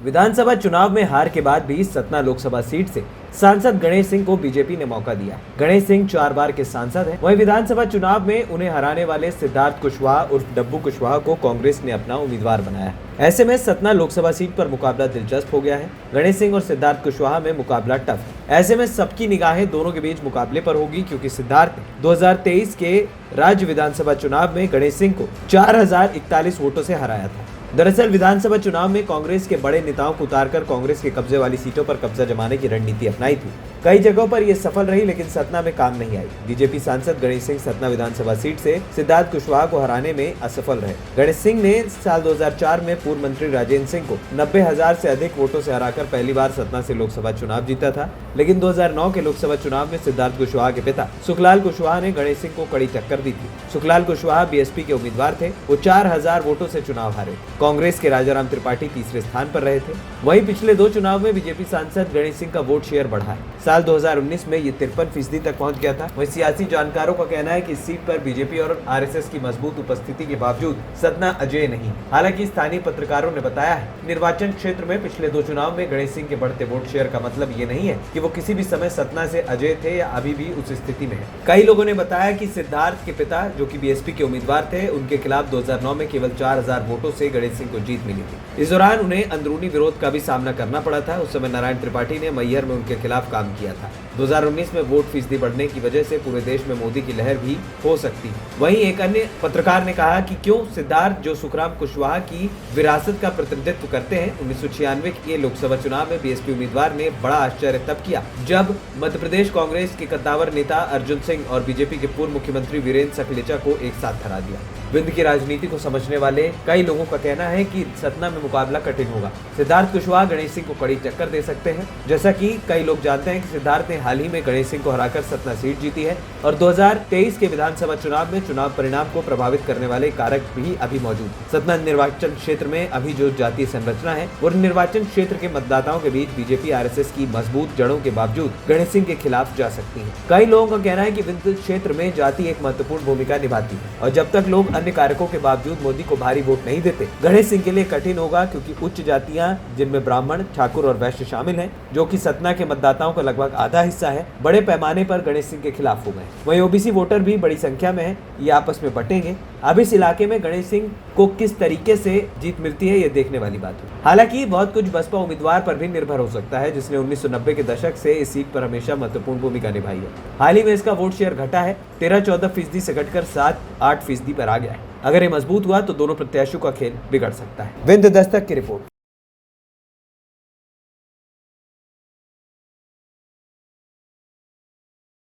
विधानसभा चुनाव में हार के बाद भी सतना लोकसभा सीट से सांसद गणेश सिंह को बीजेपी ने मौका दिया। गणेश सिंह 4 बार के सांसद हैं। वहीं विधानसभा चुनाव में उन्हें हराने वाले सिद्धार्थ कुशवाहा उर्फ डब्बू कुशवाहा को कांग्रेस ने अपना उम्मीदवार बनाया। ऐसे में सतना लोकसभा सीट पर मुकाबला दिलचस्प हो गया है। गणेश सिंह और सिद्धार्थ कुशवाहा में मुकाबला टफ है। ऐसे में सबकी निगाहें दोनों के बीच मुकाबले पर होगी, क्योंकि सिद्धार्थ ने 2023 के राज्य विधानसभा चुनाव में गणेश सिंह को 4041 वोटों से हराया था। दरअसल विधानसभा चुनाव में कांग्रेस के बड़े नेताओं को उतारकर कांग्रेस के कब्जे वाली सीटों पर कब्जा जमाने की रणनीति अपनाई थी। कई जगहों पर यह सफल रही, लेकिन सतना में काम नहीं आई। बीजेपी सांसद गणेश सिंह सतना विधानसभा सीट से सिद्धार्थ कुशवाहा को हराने में असफल रहे। गणेश सिंह ने साल 2004 में पूर्व मंत्री राजेंद्र सिंह को 90,000 से अधिक वोटों से हराकर पहली बार सतना से लोकसभा चुनाव जीता था। लेकिन 2009 के लोकसभा चुनाव में सिद्धार्थ कुशवाहा के पिता सुखलाल कुशवाहा ने गणेश सिंह को कड़ी टक्कर दी थी। सुखलाल कुशवाहा बीएसपी के उम्मीदवार थे। वो 4000 वोटों से चुनाव हारे। कांग्रेस के राजाराम त्रिपाठी तीसरे स्थान पर रहे थे। वहीं पिछले 2 चुनाव में बीजेपी सांसद गणेश सिंह का वोट शेयर बढ़ा है। साल 2019 में ये 53% तक पहुंच गया था। वहीं सियासी जानकारों का कहना है कि इस सीट पर बीजेपी और आरएसएस की मजबूत उपस्थिति के बावजूद सतना अजय नहीं। हालांकि स्थानीय पत्रकारों ने बताया है, निर्वाचन क्षेत्र में पिछले 2 चुनाव में गणेश सिंह के बढ़ते वोट शेयर का मतलब ये नहीं है कि वो किसी भी समय सतना से अजय थे या अभी भी उस स्थिति में है। कई लोगों ने बताया कि सिद्धार्थ के पिता, जो कि बीएसपी के उम्मीदवार थे, उनके खिलाफ 2009 में केवल 4000 वोटों से गणेश सिंह को जीत मिली थी। इस दौरान उन्हें अंदरूनी विरोध का भी सामना करना पड़ा था। उस समय नारायण त्रिपाठी ने मैहर में उनके खिलाफ काम किया था। 2019 में वोट फीसदी बढ़ने की वजह से पूरे देश में मोदी की लहर भी हो सकती है। वहीं एक अन्य पत्रकार ने कहा कि क्यों सिद्धार्थ, जो सुखराम कुशवाहा की विरासत का प्रतिनिधित्व करते हैं, 1996 के लोकसभा चुनाव में बीएसपी उम्मीदवार ने बड़ा आश्चर्य तब किया जब मध्य प्रदेश कांग्रेस के कद्दावर नेता अर्जुन सिंह और बीजेपी के पूर्व मुख्यमंत्री वीरेंद्र सखलेचा को एक साथ हरा दिया। विंध्य की राजनीति को समझने वाले कई लोगों का कहना है कि सतना में मुकाबला कठिन होगा। सिद्धार्थ कुशवाहा गणेश सिंह को कड़ी टक्कर दे सकते हैं। जैसा कि कई लोग जानते हैं कि सिद्धार्थ ने हाल ही में गणेश सिंह को हराकर सतना सीट जीती है और 2023 के विधानसभा चुनाव में चुनाव परिणाम को प्रभावित करने वाले कारक भी अभी मौजूद। सतना निर्वाचन क्षेत्र में अभी जो जातीय संरचना है, वो निर्वाचन क्षेत्र के मतदाताओं के बीच बीजेपी आरएसएस की मजबूत जड़ों के बावजूद गणेश सिंह के खिलाफ जा सकती है। कई लोगों का कहना है कि विंध्य क्षेत्र में जाति एक महत्वपूर्ण भूमिका निभाती है और जब तक लोग अन्य कारकों के बावजूद मोदी को भारी वोट नहीं देते, गणेश सिंह के लिए कठिन होगा, क्योंकि उच्च जातियां, जिनमें ब्राह्मण, ठाकुर और वैश्य शामिल हैं, जो कि सतना के मतदाताओं का लगभग आधा हिस्सा है, बड़े पैमाने पर गणेश सिंह के खिलाफ हो गए। वहीं ओबीसी वोटर भी बड़ी संख्या में है। ये आपस में बटेंगे। अब इस इलाके में गणेश सिंह को किस तरीके से जीत मिलती है, ये देखने वाली बात है। हालांकि बहुत कुछ बसपा उम्मीदवार पर भी निर्भर हो सकता है, जिसने 1990 के दशक से इस सीट पर हमेशा महत्वपूर्ण भूमिका निभाई है। हाल ही में इसका वोट शेयर घटा है, 13-14% से घटकर 7-8% पर आ गया है। अगर ये मजबूत हुआ तो दोनों प्रत्याशियों का खेल बिगड़ सकता है। विंध्य दस्तक की रिपोर्ट।